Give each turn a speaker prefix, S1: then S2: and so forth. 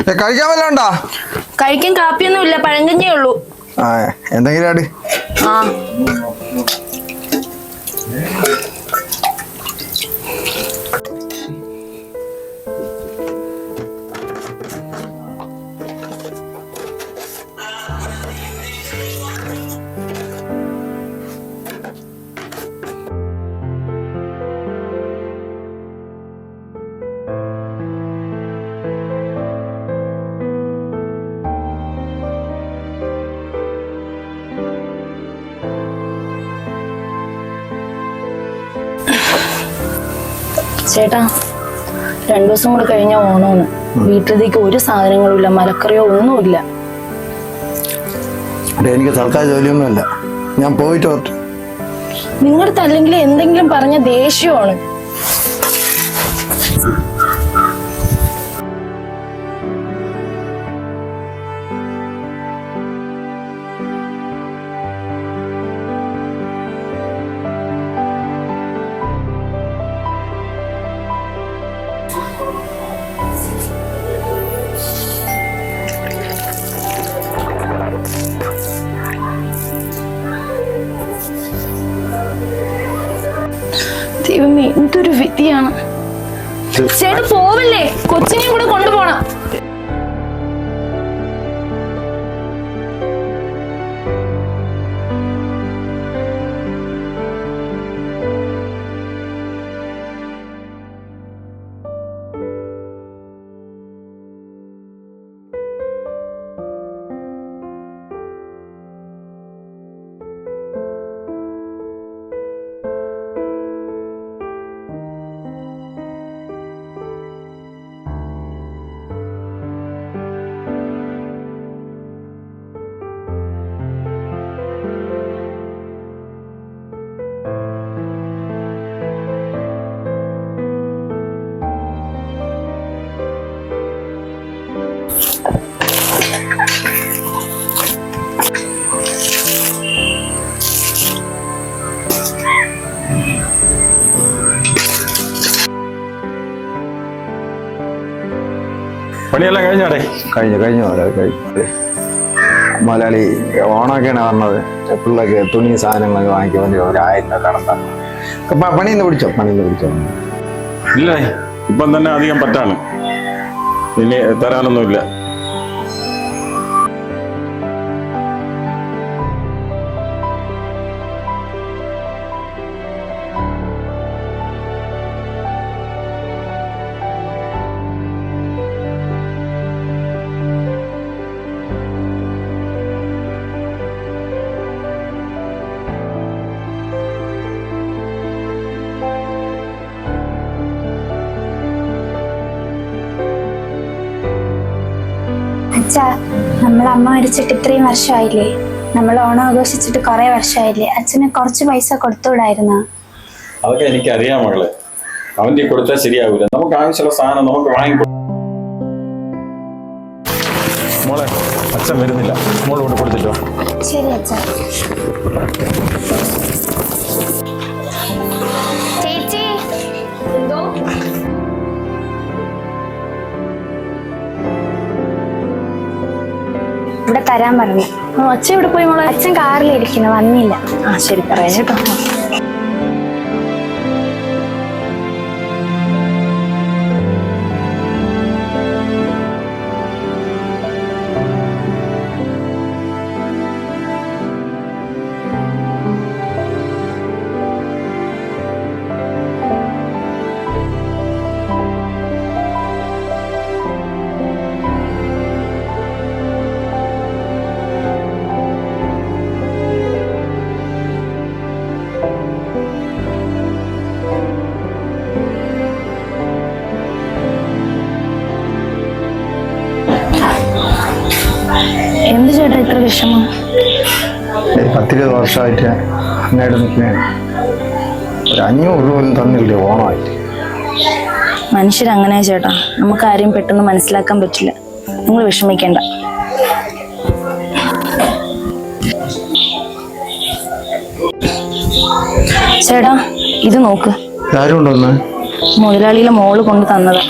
S1: കഴിക്കാൻ വല്ല ഉണ്ടോ?
S2: കഴിക്കാൻ കാപ്പിയൊന്നും ഇല്ല, പഴങ്കഞ്ഞേ ഉള്ളൂ.
S1: എന്തെങ്കിലും ആട്.
S2: ചേട്ടാ, 2 ദിവസം കൂടെ കഴിഞ്ഞ ഓണമാണ്. വീട്ടിലേക്ക് ഒരു സാധനങ്ങളും ഇല്ല, മലക്കറിയോ ഒന്നുമില്ല.
S1: എനിക്ക് സർക്കാർ ജോലിയൊന്നുമില്ല, ഞാൻ പോയിട്ട് വരട്ടെ.
S2: നിങ്ങളുടെ അല്ലെങ്കിൽ എന്തെങ്കിലും പറഞ്ഞ ദേഷ്യമാണ്. ദൈവമേ, എന്തൊരു വിധിയാണ്. ചേട്ടൻ പോവല്ലേ, കൊച്ചിനെയും കൂടെ കൊണ്ടുപോണം.
S3: പണിയെല്ലാം കഴിഞ്ഞാടേ?
S1: കഴിഞ്ഞു മലയാളി ഓണമൊക്കെയാണ് പറഞ്ഞത്. പിള്ളേർക്ക് തുണി സാധനങ്ങളൊക്കെ വാങ്ങിക്കാൻ വേണ്ടി 1000 രൂപ കടന്താണ്. പണിന്ന് പിടിച്ചോ?
S3: ഇല്ല, ഇപ്പം തന്നെ അധികം പറ്റാണ്, ഇനി തരാനൊന്നുമില്ല.
S4: അച്ഛാ, നമ്മളെ അമ്മ മരിച്ചിട്ട് ഇത്രയും വർഷമായില്ലേ? നമ്മൾ ഓണം ആഘോഷിച്ചിട്ട് കുറെ വർഷമായില്ലേ? അച്ഛന് കുറച്ച് പൈസ കൊടുത്തുവിടായിരുന്നോ?
S3: അതൊക്കെ എനിക്കറിയാം മകളെ, അവന്റെ കൊടുത്താൽ ശരിയാവൂല. നമുക്ക് ആവശ്യമുള്ള സാധനം നമുക്ക് വാങ്ങി. മോളെ, അച്ഛൻ വരുന്നില്ല, മോള് കൊണ്ട് കൊടുത്തിട്ടോ.
S4: ശരി അച്ഛാ. ചേച്ചി, ഇവിടെ തരാൻ പറഞ്ഞു.
S2: അച്ഛൻ ഇവിടെ പോയി മോളെ?
S4: അച്ഛൻ കാറിലിരിക്കുന്നു, വന്നില്ല.
S2: ശരി, പറയാം കേട്ടോ. എന്ത് ചേട്ടാ ഇത്ര വിഷമം?
S1: 10-20 വർഷമായിട്ട് അങ്ങായിട്ട് നിൽക്കുന്നതാണ്. 500 രൂപ പോലും തന്നില്ലേ ഓണമായിട്ട്.
S2: മനുഷ്യരങ്ങനെ ചേട്ടാ, നമുക്ക് ആരെയും പെട്ടെന്ന് മനസ്സിലാക്കാൻ പറ്റില്ല. നിങ്ങൾ വിഷമിക്കേണ്ട. ചേട്ടാ, ഇത് നോക്ക്.
S1: ആരും ഉണ്ടോന്ന്?
S2: മുതലാളിയിലെ മോള് കൊണ്ട് തന്നത്.